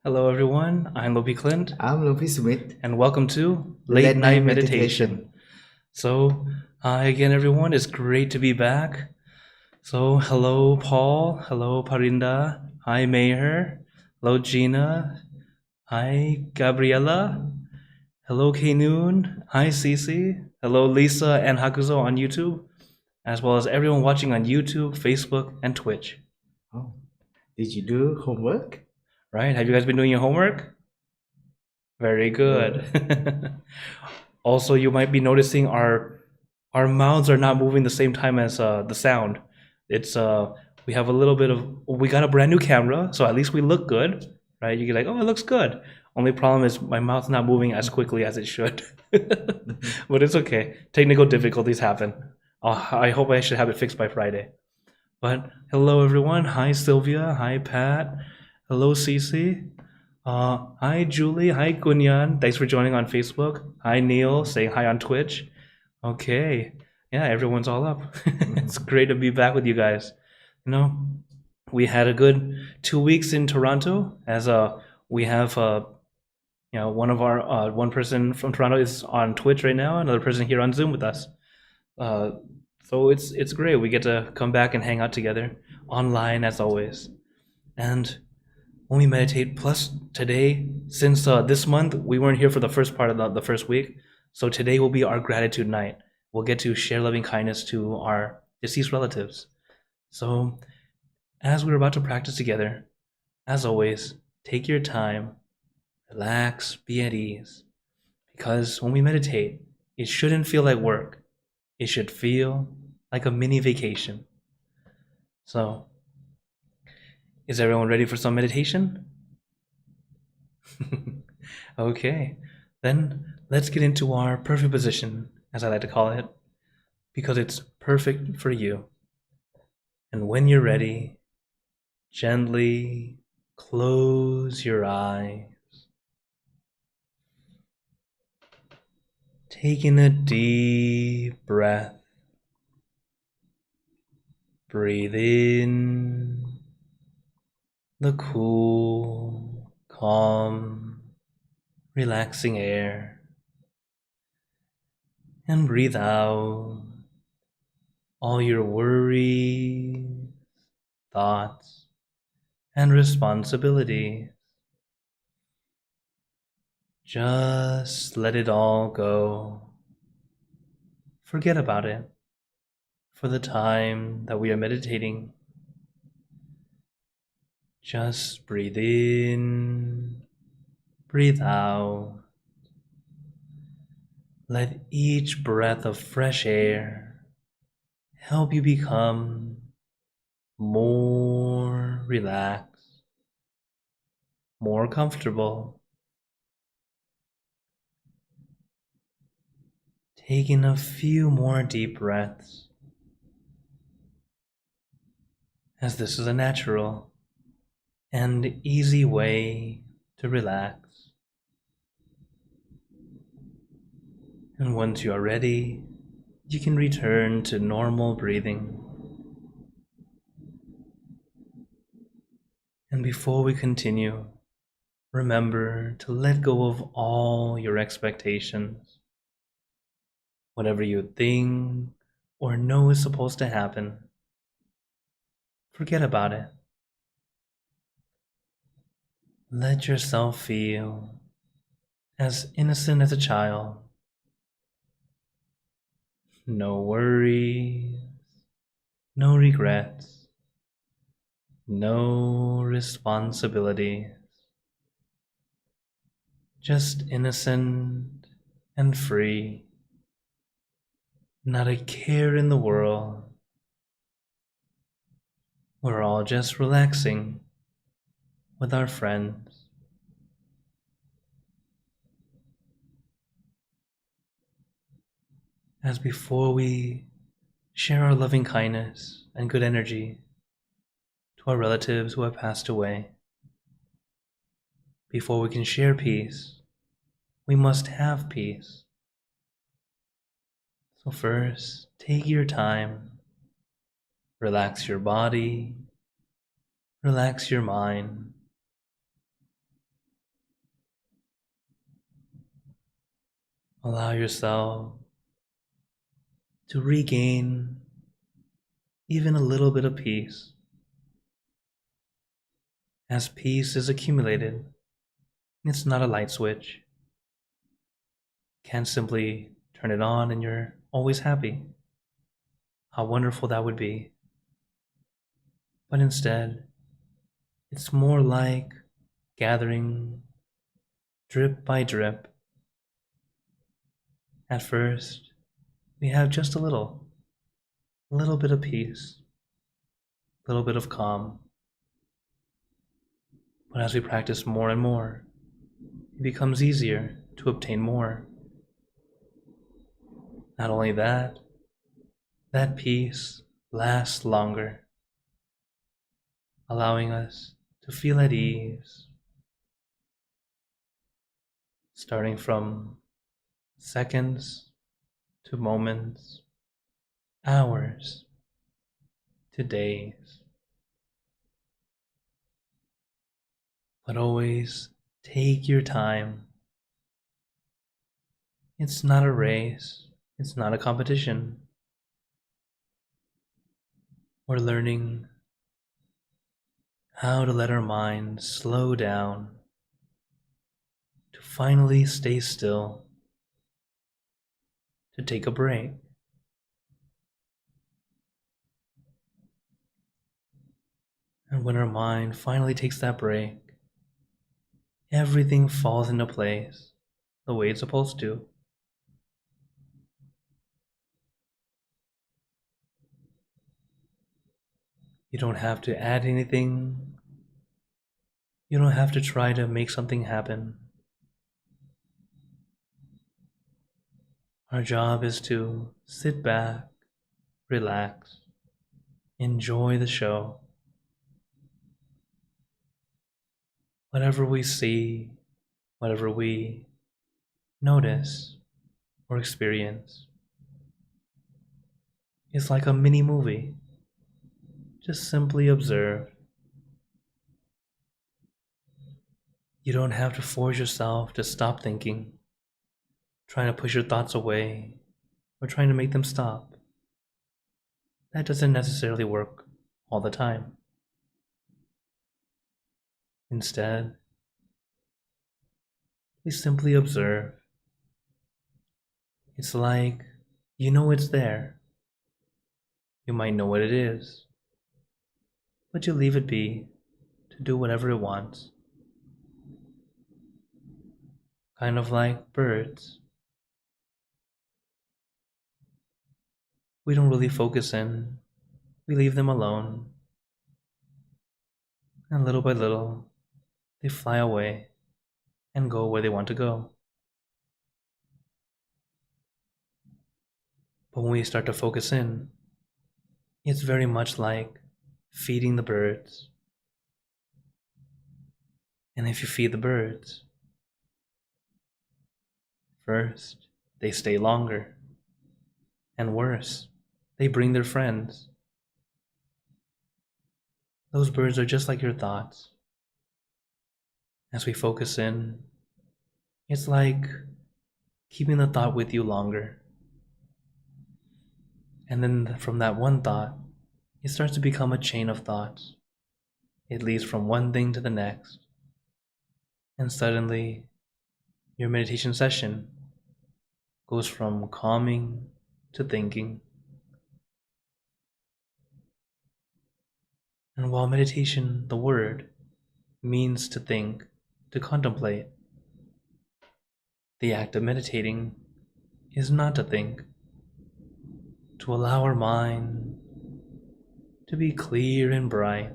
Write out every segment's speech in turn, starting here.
Hello, everyone. I'm Lopi Clint, I'm Lopi Smith. and welcome to Late Night Meditation. So, hi again, everyone. It's great to be back. So, hello, Paul. Hello, Parinda. Hi, Mayor. Hello, Gina. Hi, Gabriella. Hello, K-Noon. Hi, Cece. Hello, Lisa and Hakuzo on YouTube, as well as everyone watching on YouTube, Facebook, and Twitch. Oh, did you do homework? Right? Have you guys been doing your homework? Very good. Also, you might be noticing our mouths are not moving the same time as the sound. It's we have a little bit of we got a brand new camera, so at least we look good, right? You get like, oh, it looks good. Only problem is my mouth's not moving as quickly as it should. But it's okay. Technical difficulties happen. I hope I should have it fixed by Friday. But hello everyone. Hi Sylvia. Hi Pat. Hello Cece. Hi Julie. Hi Kunyan. Thanks for joining on Facebook. Hi Neil. Saying hi on Twitch. Okay. Yeah, everyone's all up. It's great to be back with you guys. You know, we had a good 2 weeks in Toronto as we have one of our one person from Toronto is on Twitch right now, another person here on Zoom with us. Uh, so it's great. We get to come back and hang out together online as always. And when we meditate, plus today, since this month we weren't here for the first part of the first week, so today will be our gratitude night. We'll get to share loving kindness to our deceased relatives. So as we're about to practice together, as always, take your time, relax, be at ease. Because when we meditate, it shouldn't feel like work. It should feel like a mini vacation. So, is everyone ready for some meditation? Okay, then let's get into our perfect position, as I like to call it, because it's perfect for you. And when you're ready, gently close your eyes. Taking a deep breath. Breathe in the cool, calm, relaxing air. And breathe out all your worries, thoughts, and responsibilities. Just let it all go. Forget about it for the time that we are meditating. Just breathe in, breathe out. Let each breath of fresh air help you become more relaxed, more comfortable. Taking a few more deep breaths, as this is a natural and easy way to relax. And once you are ready, you can return to normal breathing. And before we continue, remember to let go of all your expectations. Whatever you think or know is supposed to happen, forget about it. Let yourself feel as innocent as a child. No worries, no regrets, no responsibilities. Just innocent and free. Not a care in the world. We're all just relaxing with our friends. As before we share our loving kindness and good energy to our relatives who have passed away, before we can share peace, we must have peace. So first, take your time, relax your body, relax your mind. Allow yourself to regain even a little bit of peace. As peace is accumulated, it's not a light switch. Can't simply turn it on and you're always happy. How wonderful that would be. But instead, it's more like gathering drip by drip. At first, we have just a little bit of peace, a little bit of calm. But as we practice more and more, it becomes easier to obtain more. Not only that, that peace lasts longer, allowing us to feel at ease, starting from seconds to moments, hours to days. But always take your time. It's not a race, it's not a competition. We're learning how to let our mind slow down, to finally stay still, to take a break. And when our mind finally takes that break, everything falls into place the way it's supposed to. You don't have to add anything. You don't have to try to make something happen. Our job is to sit back, relax, enjoy the show. Whatever we see, whatever we notice or experience, is like a mini movie. Just simply observe. You don't have to force yourself to stop thinking, trying to push your thoughts away, or trying to make them stop. That doesn't necessarily work all the time. Instead, we simply observe. It's like you know it's there. You might know what it is, but you leave it be to do whatever it wants. Kind of like birds. We don't really focus in, we leave them alone. And little by little, they fly away and go where they want to go. But when we start to focus in, it's very much like feeding the birds. And if you feed the birds, first, they stay longer. And worse, they bring their friends. Those birds are just like your thoughts. As we focus in, it's like keeping the thought with you longer. And then from that one thought, it starts to become a chain of thoughts. It leads from one thing to the next. And suddenly, your meditation session goes from calming to thinking. And while meditation, the word, means to think, to contemplate, the act of meditating is not to think, to allow our mind to be clear and bright.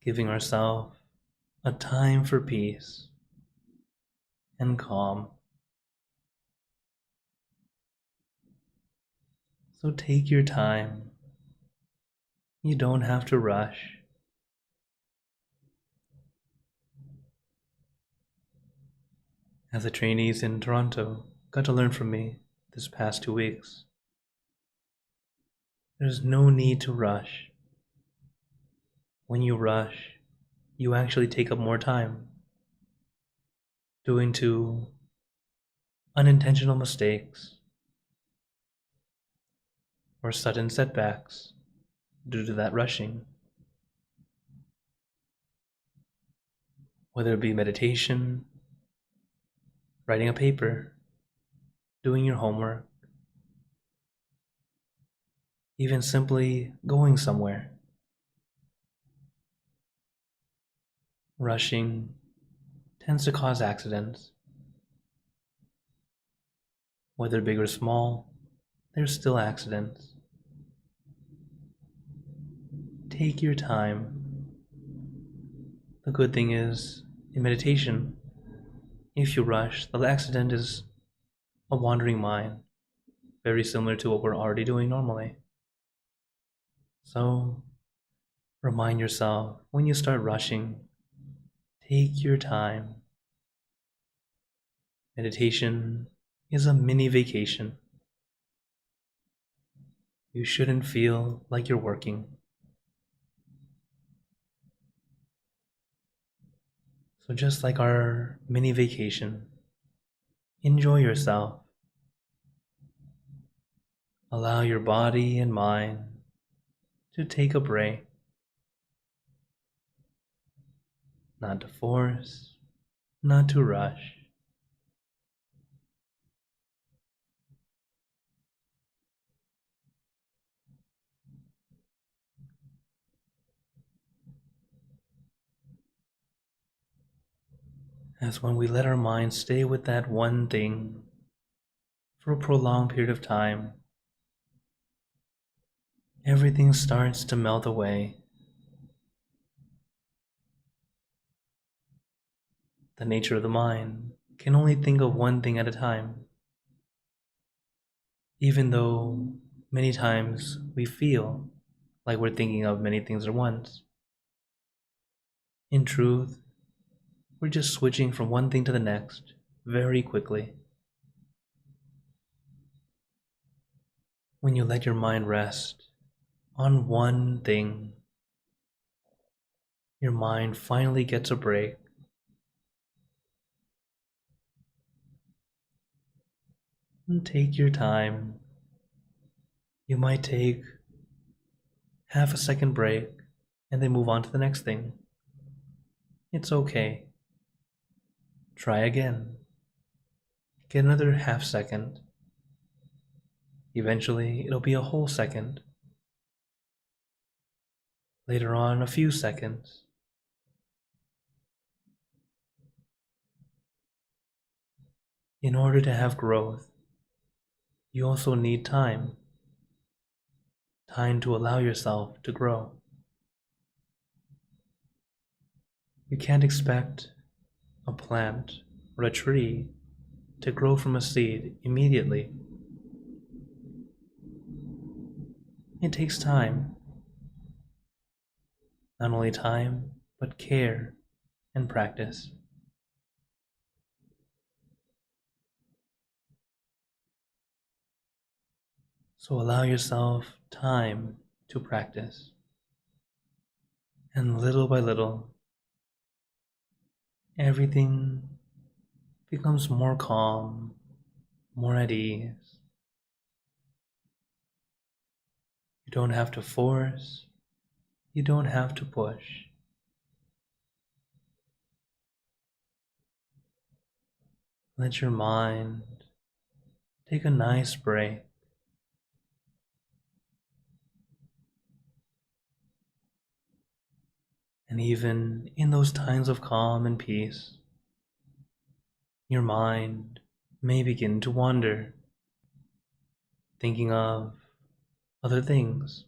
Giving ourselves a time for peace and calm. So take your time. You don't have to rush. As the trainees in Toronto got to learn from me this past 2 weeks, there's no need to rush. When you rush, you actually take up more time, due into unintentional mistakes or sudden setbacks due to that rushing. Whether it be meditation, writing a paper, doing your homework, even simply going somewhere. Rushing tends to cause accidents. Whether big or small, there's still accidents. Take your time. The good thing is, in meditation, if you rush, the accident is a wandering mind, very similar to what we're already doing normally. So, remind yourself when you start rushing, take your time. Meditation is a mini vacation. You shouldn't feel like you're working. So just like our mini vacation, enjoy yourself. Allow your body and mind to take a break. Not to force, not to rush. As when we let our mind stay with that one thing for a prolonged period of time, everything starts to melt away. The nature of the mind can only think of one thing at a time, even though many times we feel like we're thinking of many things at once. In truth, we're just switching from one thing to the next very quickly. When you let your mind rest on one thing, your mind finally gets a break. And take your time. You might take half a second break and then move on to the next thing. It's okay. Try again. Get another half second. Eventually, it'll be a whole second. Later on, a few seconds. In order to have growth, you also need time. Time to allow yourself to grow. You can't expect a plant or a tree to grow from a seed immediately. It takes time. Not only time, but care and practice. So allow yourself time to practice. And little by little, everything becomes more calm, more at ease. You don't have to force, you don't have to push. Let your mind take a nice break. And even in those times of calm and peace, your mind may begin to wander, thinking of other things.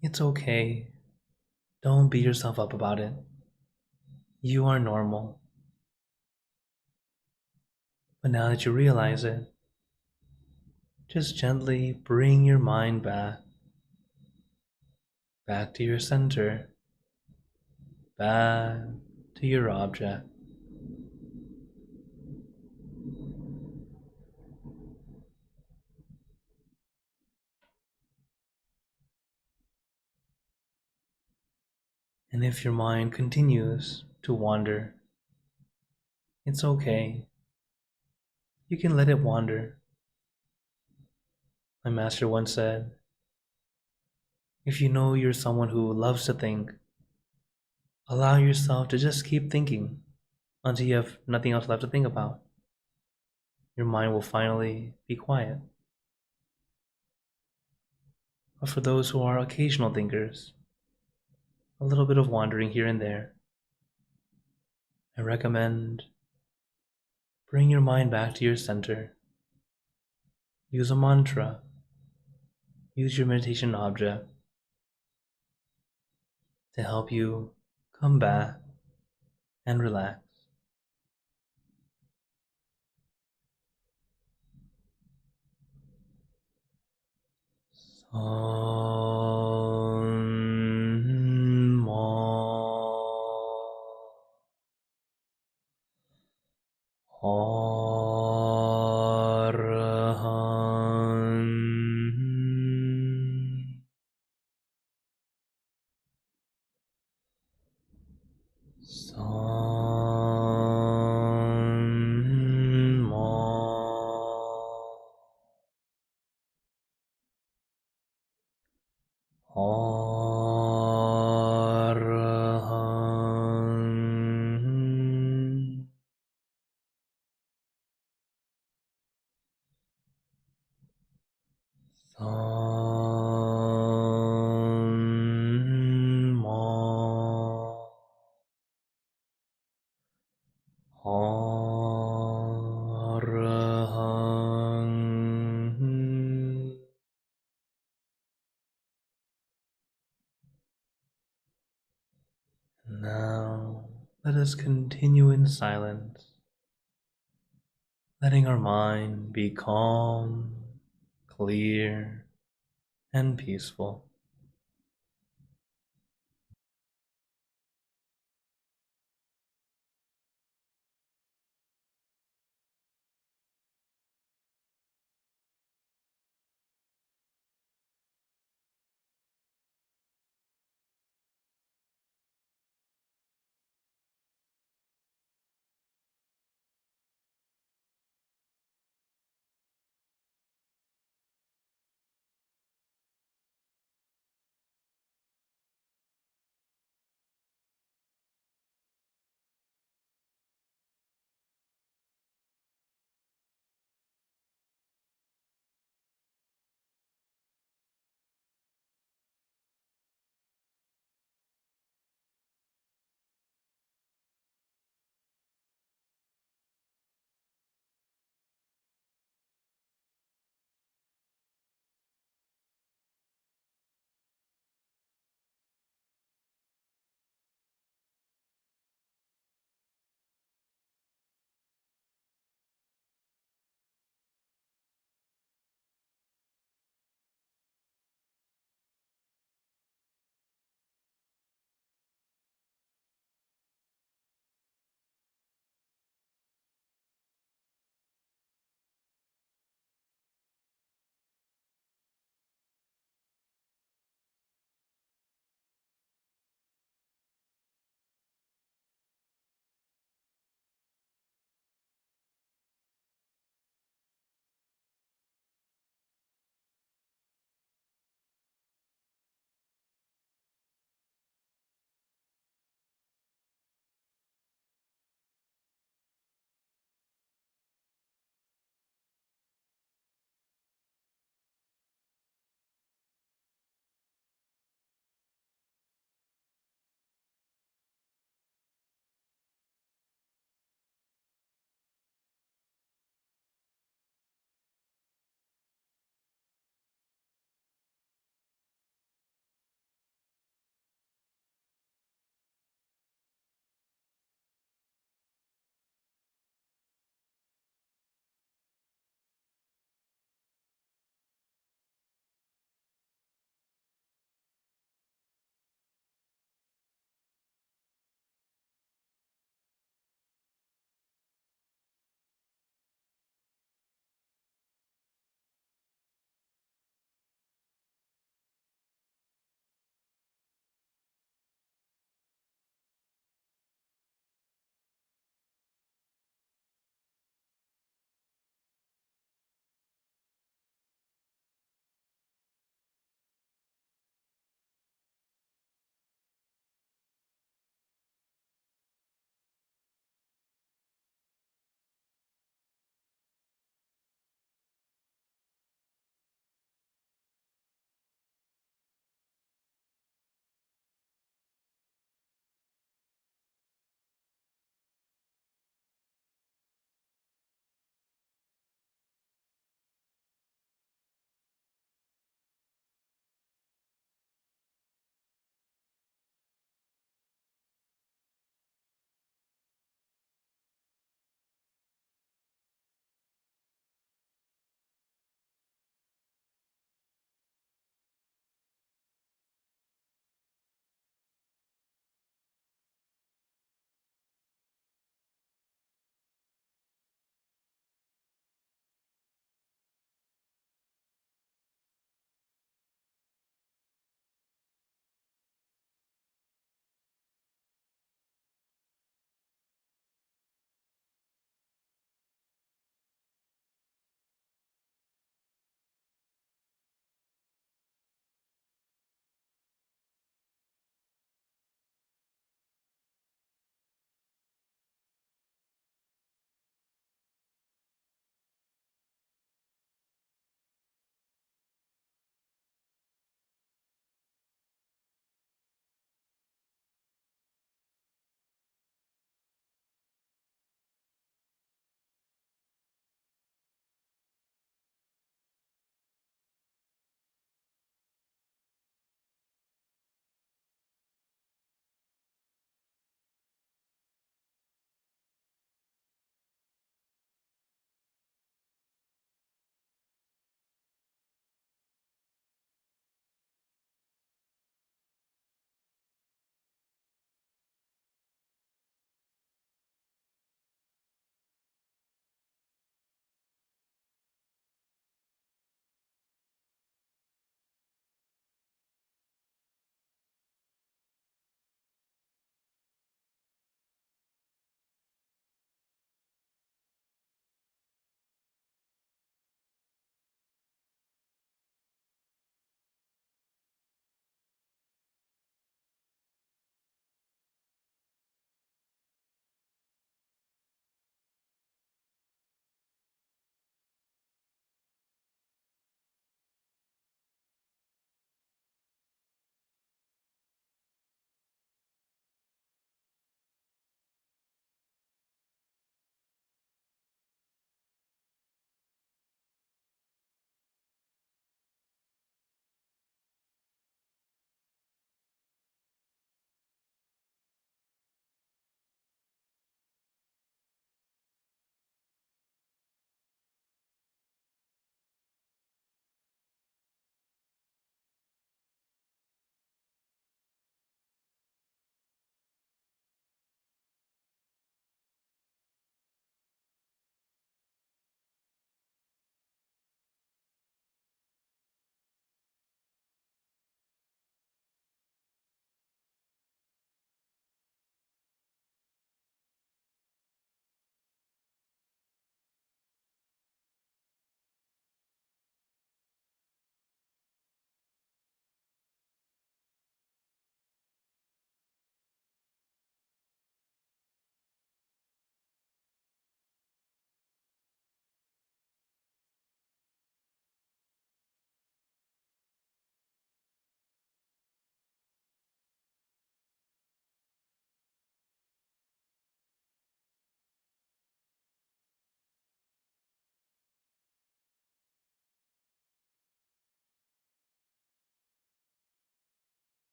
It's okay. Don't beat yourself up about it. You are normal. But now that you realize it, just gently bring your mind back to your center, back to your object. And if your mind continues to wander, it's okay. You can let it wander. My master once said, if you know you're someone who loves to think, allow yourself to just keep thinking until you have nothing else left to think about. Your mind will finally be quiet. But for those who are occasional thinkers, a little bit of wandering here and there, I recommend bring your mind back to your center. Use a mantra. Use your meditation object to help you come back and relax. Now, let us continue in silence, letting our mind be calm, clear, and peaceful.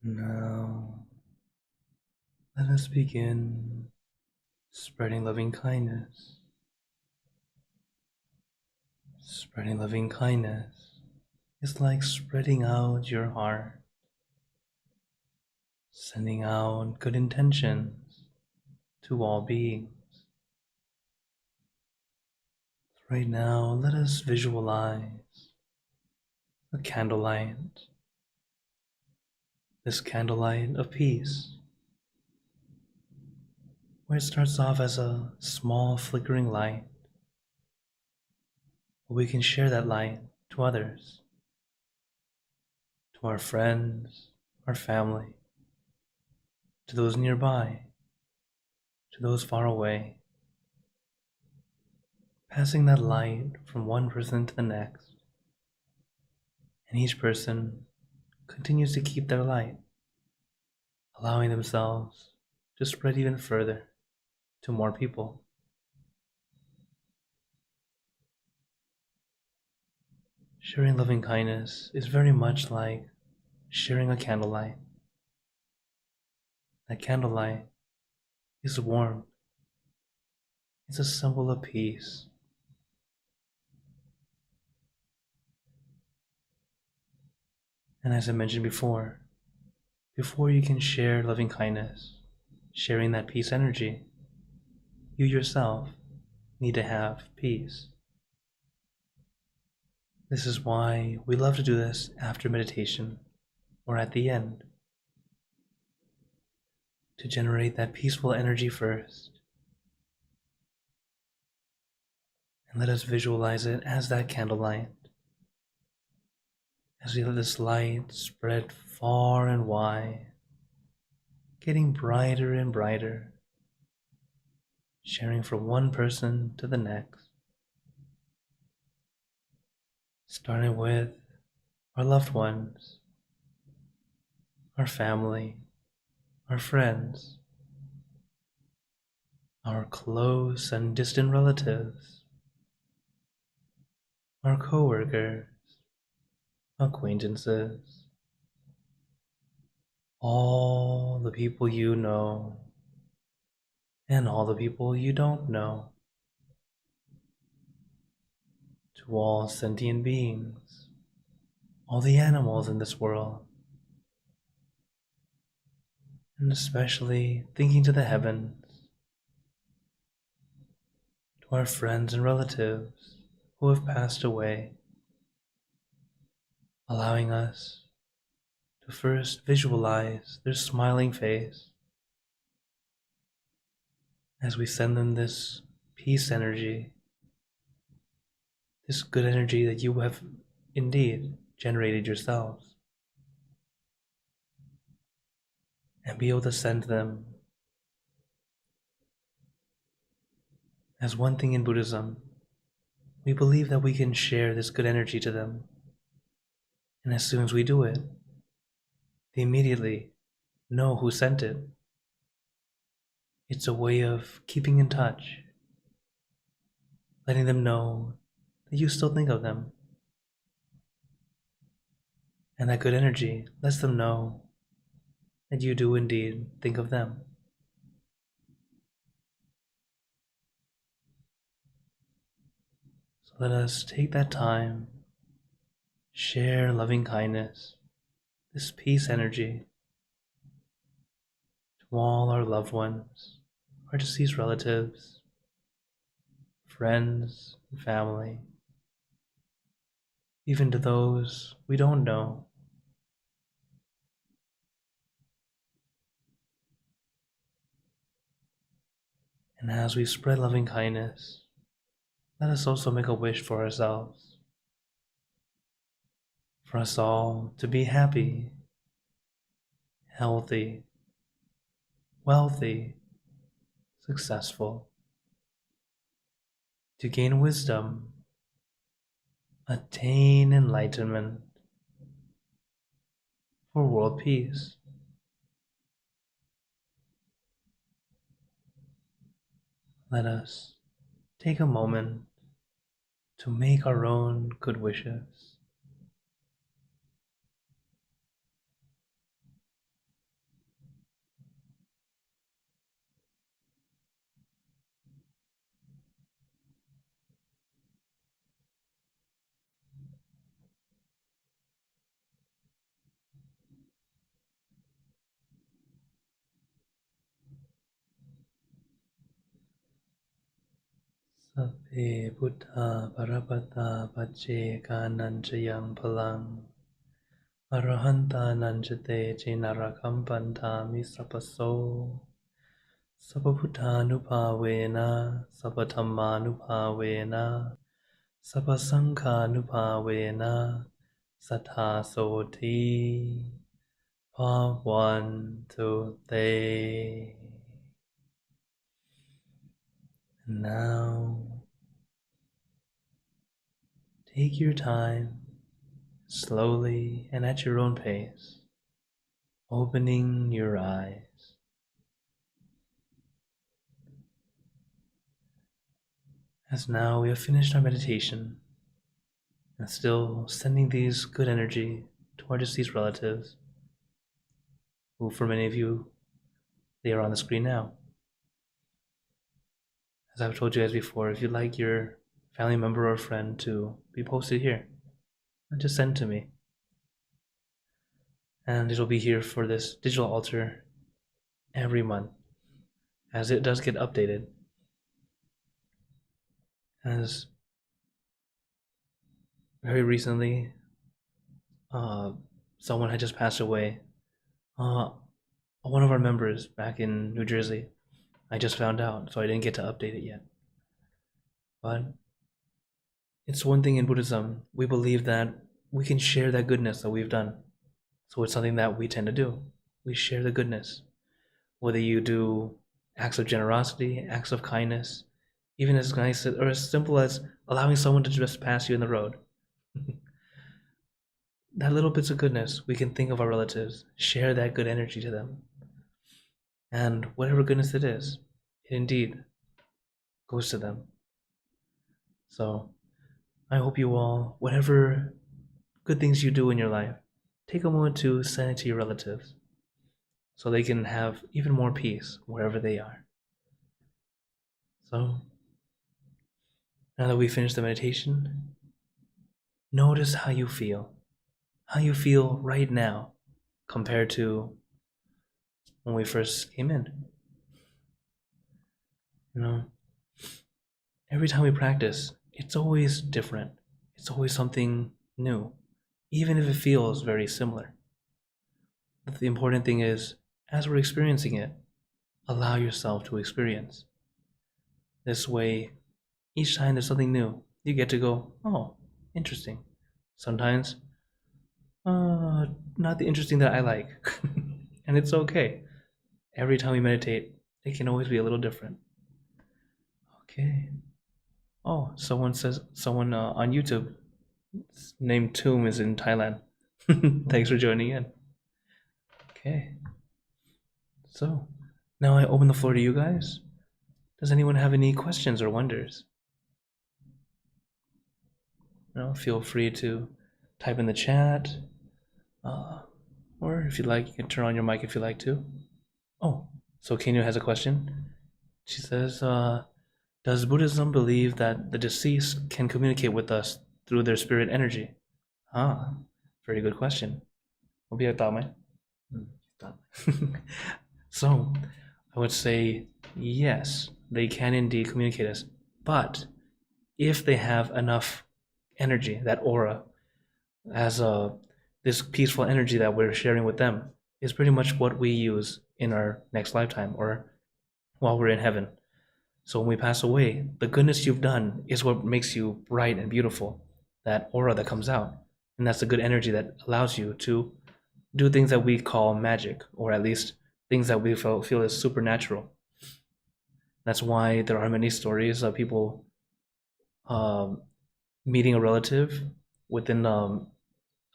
Now, let us begin spreading loving kindness. Spreading loving kindness is like spreading out your heart, sending out good intentions to all beings. Right now, let us visualize a candlelight, this candlelight of peace, where it starts off as a small flickering light. We can share that light to others, to our friends, our family, to those nearby, to those far away, passing that light from one person to the next. And each person continues to keep their light, allowing themselves to spread even further to more people. Sharing loving kindness is very much like sharing a candlelight. That candlelight is warm. It's a symbol of peace. And as I mentioned before you can share loving kindness, sharing that peace energy, you yourself need to have peace. This is why we love to do this after meditation or at the end, to generate that peaceful energy first. And let us visualize it as that candlelight, as we let this light spread far and wide, getting brighter and brighter, sharing from one person to the next, starting with our loved ones, our family, our friends, our close and distant relatives, our co-workers, acquaintances, all the people you know, and all the people you don't know, to all sentient beings, all the animals in this world, and especially thinking to the heavens, to our friends and relatives who have passed away, allowing us to first visualize their smiling face as we send them this peace energy, this good energy that you have indeed generated yourselves, and be able to send them. As one thing in Buddhism, we believe that we can share this good energy to them, and as soon as we do it, they immediately know who sent it. It's a way of keeping in touch, letting them know that you still think of them. And that good energy lets them know that you do indeed think of them. So let us take that time, share loving kindness, this peace energy, to all our loved ones, our deceased relatives, friends, and family, even to those we don't know. And as we spread loving kindness, let us also make a wish for ourselves, for us all to be happy, healthy, wealthy, successful, to gain wisdom, attain enlightenment, for world peace. Let us take a moment to make our own good wishes. Sappe Buddha Parapata Pace Kananchayam Palang Arahanta Nanjate Chinarakampanta Misapaso Sapaputanupavena Sapatamanupavena Sapasankhanupavena Satha Soti Bhavantu Te. And now, take your time, slowly and at your own pace, opening your eyes. As now we have finished our meditation, and still sending these good energy towards these relatives, who for many of you, they are on the screen now. As I've told you guys before, if you'd like your family member or friend to be posted here, just send to me. And it'll be here for this digital altar every month, as it does get updated. As very recently, someone had just passed away. One of our members back in New Jersey. I just found out, so I didn't get to update it yet. But it's one thing in Buddhism, we believe that we can share that goodness that we've done. So it's something that we tend to do. We share the goodness. Whether you do acts of generosity, acts of kindness, even as nice or as simple as allowing someone to just pass you in the road. That little bits of goodness, we can think of our relatives, share that good energy to them. And whatever goodness it is, it indeed goes to them. So I hope you all, whatever good things you do in your life, take a moment to send it to your relatives so they can have even more peace wherever they are. So now that we finished the meditation, notice how you feel right now compared to when we first came in. Every time we practice, it's always different. It's always something new, even if it feels very similar. But the important thing is, as we're experiencing it, allow yourself to experience. This way, each time there's something new, you get to go, oh, interesting. Sometimes, not the interesting that I like. And it's okay. Every time we meditate, it can always be a little different. Okay. Oh, someone on YouTube named Tomb is in Thailand. Thanks for joining in. Okay. So, now I open the floor to you guys. Does anyone have any questions or wonders? Feel free to type in the chat. Or if you'd like, you can turn on your mic if you like to. Oh, so Kenyo has a question. She says, does Buddhism believe that the deceased can communicate with us through their spirit energy? Very good question. So, I would say yes, they can indeed communicate us. But if they have enough energy, that aura, as this peaceful energy that we're sharing with them, is pretty much what we use in our next lifetime or while we're in heaven. So when we pass away, the goodness you've done is what makes you bright and beautiful, that aura that comes out. And that's the good energy that allows you to do things that we call magic, or at least things that we feel is supernatural. That's why there are many stories of people meeting a relative within,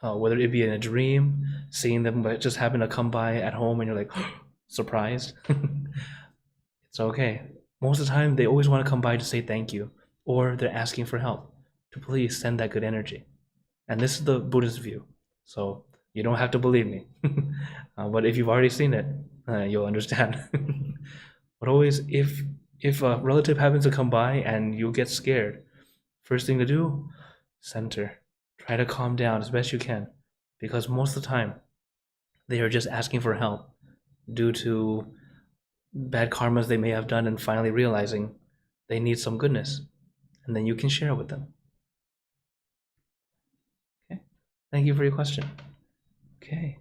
whether it be in a dream, seeing them just happen to come by at home and you're like, surprised. It's okay. Most of the time, they always want to come by to say thank you, or they're asking for help, to please send that good energy. And this is the Buddhist view, so you don't have to believe me. But if you've already seen it, you'll understand. But always, if a relative happens to come by and you get scared, first thing to do, center. Try to calm down as best you can, because most of the time, they are just asking for help due to bad karmas they may have done and finally realizing they need some goodness. and then you can share it with them. Okay. Thank you for your question. Okay.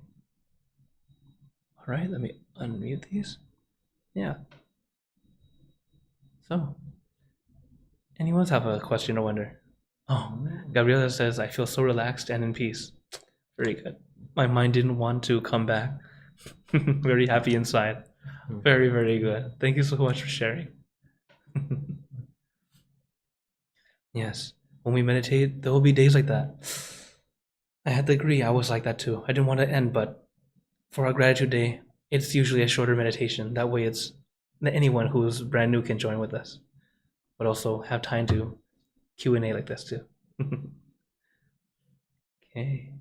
All right, let me unmute these. Yeah. So, anyone else have a question or wonder? Oh, Gabriela says, I feel so relaxed and in peace. Very good. My mind didn't want to come back. Very happy inside. Very, very good. Thank you so much for sharing. Yes. When we meditate, there will be days like that. I had to agree. I was like that too. I didn't want to end, but for our gratitude day, it's usually a shorter meditation. That way, it's anyone who's brand new can join with us, but also have time to Q&A like this too. Okay.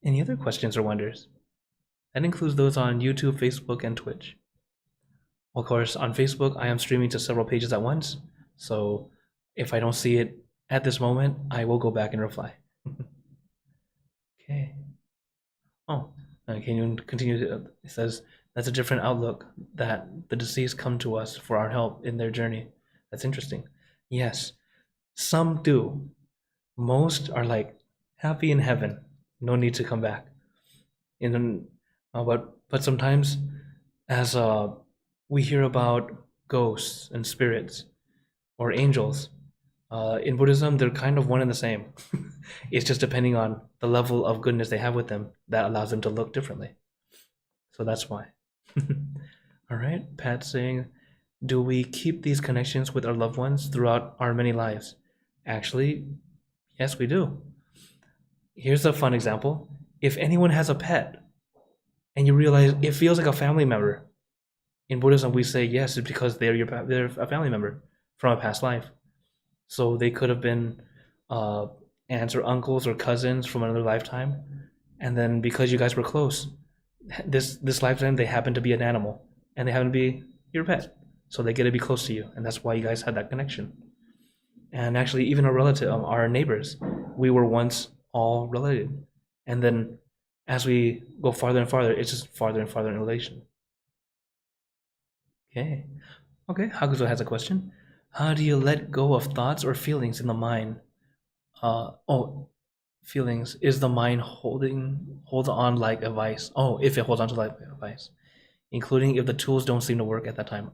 Any other questions or wonders? That includes those on YouTube, Facebook, and Twitch. Of course, on Facebook, I am streaming to several pages at once, so if I don't see it at this moment, I will go back and reply. Okay. Oh, can you continue? It says, that's a different outlook, that the deceased come to us for our help in their journey. That's interesting. Yes, some do. Most are like happy in heaven, no need to come back. But sometimes, as we hear about ghosts and spirits or angels, in Buddhism, they're kind of one and the same. It's just depending on the level of goodness they have with them that allows them to look differently. So that's why. All right, Pat saying, do we keep these connections with our loved ones throughout our many lives? Actually, yes, we do. Here's a fun example. If anyone has a pet and you realize it feels like a family member, in Buddhism, we say yes, it's because they're a family member from a past life. So they could have been aunts or uncles or cousins from another lifetime, and then because you guys were close, this lifetime they happen to be an animal, and they happen to be your pet, so they get to be close to you, and that's why you guys had that connection. And actually, even a relative, our neighbors, we were once all related, and then as we go farther and farther, it's just farther and farther in relation. Okay. Hakuzo has a question. How do you let go of thoughts or feelings in the mind? Feelings. Is the mind holds on like a vice? Oh, if it holds on to like a vice, including if the tools don't seem to work at that time.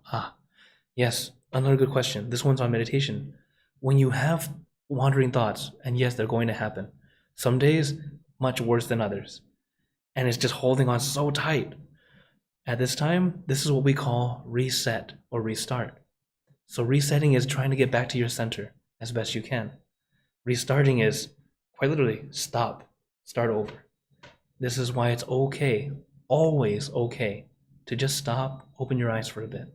Yes, another good question. This one's on meditation. When you have wandering thoughts, and yes, they're going to happen. Some days, much worse than others. And it's just holding on so tight. At this time, this is what we call reset or restart. So resetting is trying to get back to your center as best you can. Restarting is quite literally stop, start over. This is why it's okay, always okay, to just stop, open your eyes for a bit.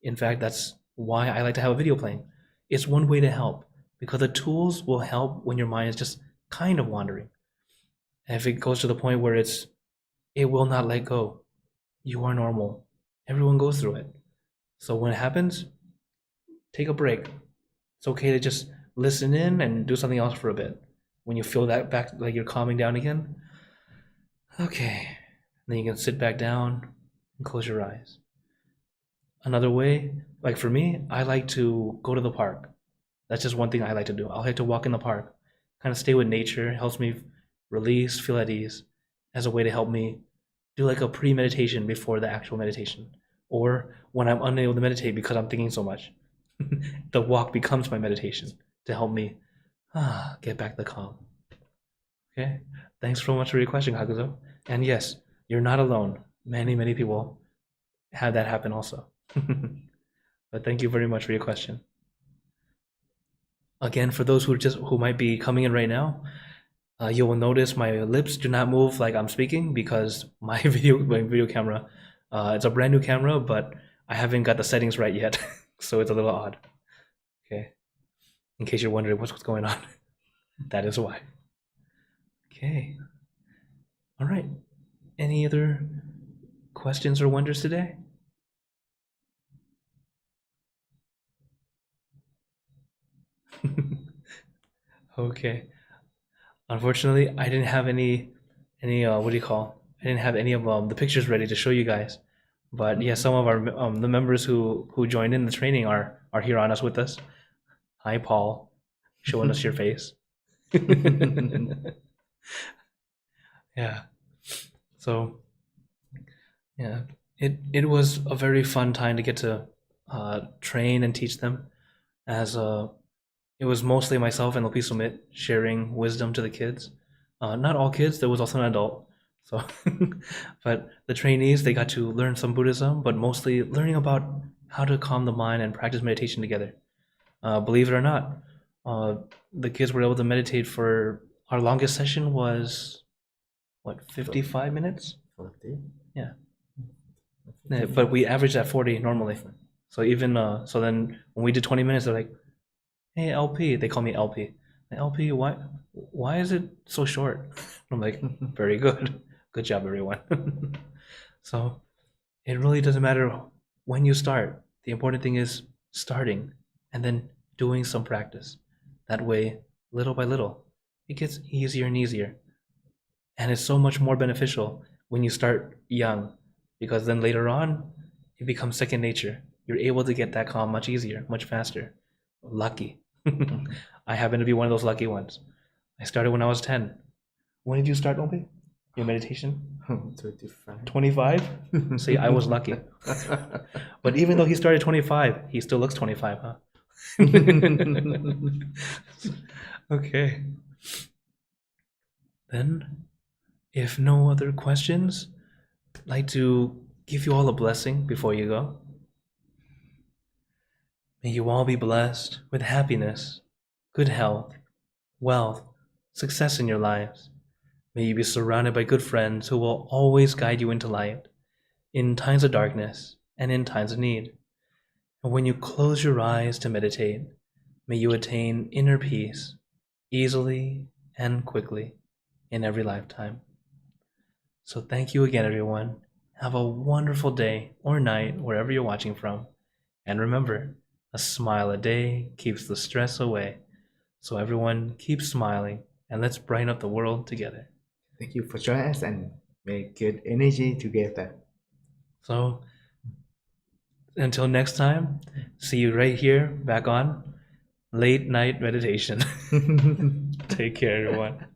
In fact, that's why I like to have a video playing. It's one way to help, because the tools will help when your mind is just kind of wandering. And if it goes to the point where it will not let go, you are normal. Everyone goes through it. So when it happens, take a break. It's okay to just listen in and do something else for a bit. When you feel that back, like you're calming down again, okay. Then you can sit back down and close your eyes. Another way, like for me, I like to go to the park. That's just one thing I like to do. I like to walk in the park, kind of stay with nature. It helps me release, feel at ease, as a way to help me do like a pre-meditation before the actual meditation. Or when I'm unable to meditate because I'm thinking so much, the walk becomes my meditation to help me get back the calm. Okay, thanks so much for your question, Kakuzo. And yes, you're not alone. Many, many people have that happen also. But thank you very much for your question. Again, for those who might be coming in right now, you will notice my lips do not move like I'm speaking because my video camera, it's a brand new camera, but I haven't got the settings right yet, so it's a little odd. Okay, in case you're wondering what's going on, that is why. Okay, all right. Any other questions or wonders today? Okay. Unfortunately, I didn't have any what do you call? I didn't have any of the pictures ready to show you guys. But yeah, some of our the members who joined in the training are are here on us with us. Hi, Paul, showing us your face. Yeah. So, yeah, it was a very fun time to get to train and teach them. As it was mostly myself and Lopi Sumit sharing wisdom to the kids. Not all kids. There was also an adult. So, but the trainees, they got to learn some Buddhism, but mostly learning about how to calm the mind and practice meditation together. Believe it or not, the kids were able to meditate for our longest session was what, 55 minutes? 40. Yeah. Yeah, but we averaged at 40 normally. So even so then when we did 20 minutes, they're like, "Hey LP," they call me LP. Like, LP, why is it so short? I'm like, very good. Good job, everyone. So it really doesn't matter when you start. The important thing is starting and then doing some practice. That way, little by little, it gets easier and easier. And it's so much more beneficial when you start young, because then later on, it becomes second nature. You're able to get that calm much easier, much faster. Lucky. I happen to be one of those lucky ones. I started when I was 10. When did you start, Obi? Your meditation? 25. 25? See, I was lucky. But even though he started 25, he still looks 25, huh? Okay. Then, if no other questions, I'd like to give you all a blessing before you go. May you all be blessed with happiness, good health, wealth, success in your lives. May you be surrounded by good friends who will always guide you into light, in times of darkness and in times of need. And when you close your eyes to meditate, may you attain inner peace easily and quickly in every lifetime. So thank you again, everyone. Have a wonderful day or night wherever you're watching from. And remember, a smile a day keeps the stress away. So everyone, keep smiling and let's brighten up the world together. Thank you for joining us and make good energy together. So until next time, see you right here back on Late Night Meditation. Take care, everyone.